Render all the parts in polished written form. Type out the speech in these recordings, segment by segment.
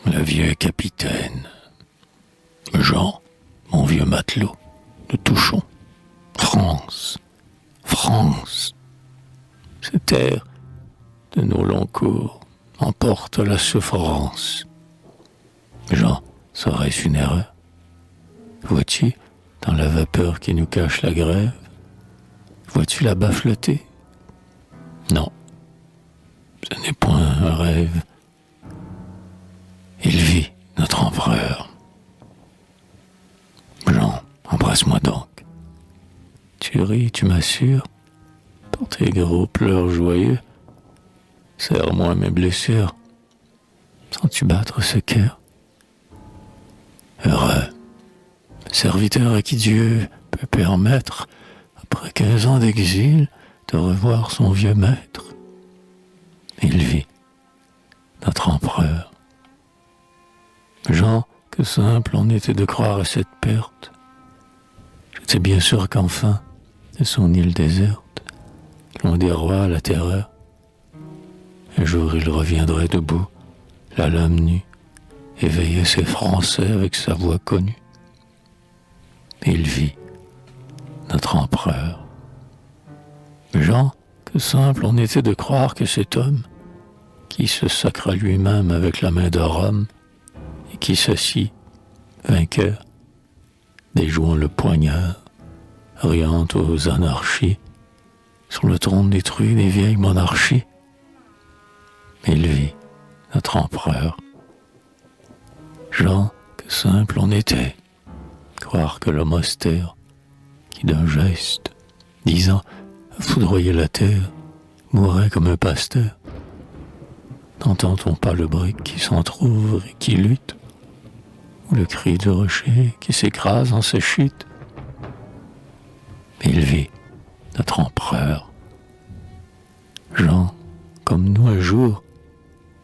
le vieux capitaine. Jean, mon vieux matelot, de Touchon. France, France. Cette terre de nos longs cours emporte la souffrance. Jean, serait-ce une erreur? Vois-tu, dans la vapeur qui nous cache la grève, vois-tu là-bas flotter? Non, ce n'est point un rêve. Il vit, notre empereur. Jean, embrasse-moi donc. Tu ris, tu m'assures, pour tes gros pleurs joyeux. Serre-moi mes blessures. Sens-tu battre ce cœur? Heureux, serviteur à qui Dieu peut permettre, après 15 ans d'exil, de revoir son vieux maître. Il vit, notre empereur. Jean, que simple on était de croire à cette perte. J'étais bien sûr qu'enfin, de son île déserte, loin des rois, la terreur, un jour il reviendrait debout, la lame nue, éveiller ses Français avec sa voix connue. Il vit, notre empereur. Jean, que simple on était de croire que cet homme, qui se sacra lui-même avec la main de Rome, et qui s'assit, vainqueur, déjouant le poignard, riant aux anarchies, sur le trône détruit des vieilles monarchies. Il vit, notre empereur. Jean, que simple on était, croire que l'homme austère, qui d'un geste, disant à foudroyer la terre, mourrait comme un pasteur. N'entend-on pas le brick qui s'entr'ouvre et qui lutte, ou le cri du rocher qui s'écrase en sa chute? Il vit, notre empereur. Jean, comme nous un jour,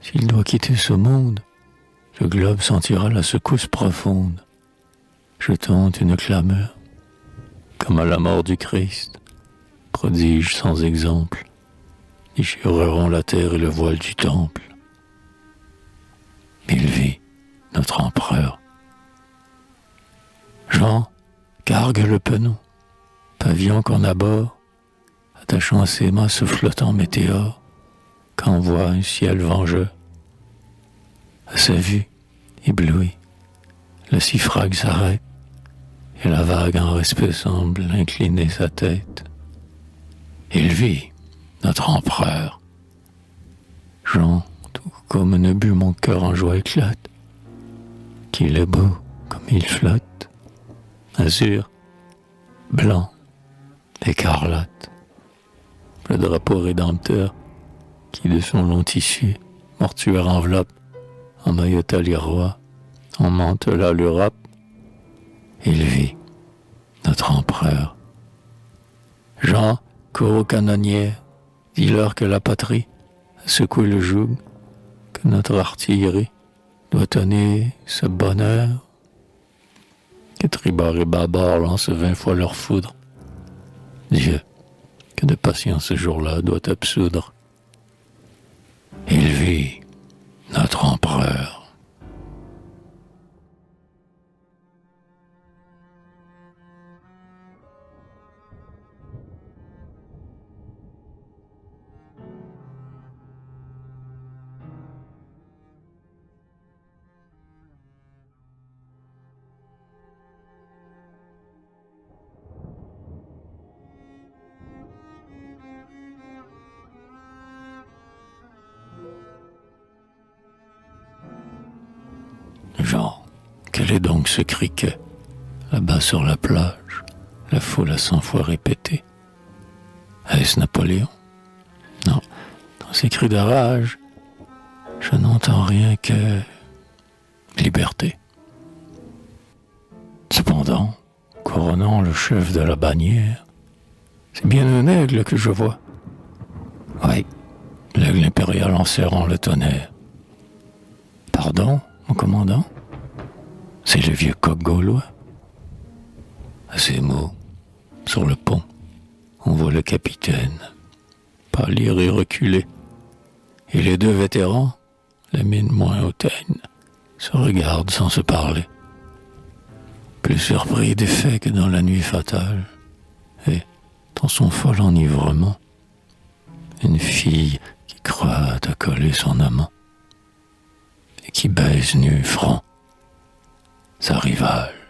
s'il doit quitter ce monde, le globe sentira la secousse profonde, jetant une clameur, comme à la mort du Christ, prodige sans exemple, déchireront la terre et le voile du temple. Il vit, notre empereur. Jean cargue le penon, pavillon qu'on aborde, attachant à ses mains ce flottant météore qu'envoie un ciel vengeur. À sa vue, ébloui, le siffrague s'arrête, et la vague en respect semble incliner sa tête. Il vit, notre empereur. Jean, tout comme un obus, mon cœur en joie éclate, qu'il est beau comme il flotte, azur, blanc, écarlate. Le drapeau rédempteur qui de son long tissu, mortuaire enveloppe, emmaillota les rois, emmantela l'Europe. Il vit, notre empereur. Jean court aux canonnières, dis-leur que la patrie a secoué le joug, que notre artillerie doit donner ce bonheur, que tribord et bâbord lancent 20 fois leur foudre. Dieu, que de patience ce jour-là doit absoudre. Il vit, notre empereur. Jean, quel est donc ce criquet, là-bas sur la plage, la foule a 100 fois répété? Est-ce Napoléon? Non, dans ces cris de rage, je n'entends rien que liberté. Cependant, couronnant le chef de la bannière, c'est bien un aigle que je vois. Oui, l'aigle impérial en serrant le tonnerre. Pardon, mon commandant? C'est le vieux coq gaulois. À ces mots, sur le pont, on voit le capitaine, pâlir et reculer, et les deux vétérans, la mine moins hautaine, se regardent sans se parler, plus surpris des faits que dans la nuit fatale, et, dans son fol enivrement, une fille qui croit à coller son amant, et qui baise nu franc sa rivale.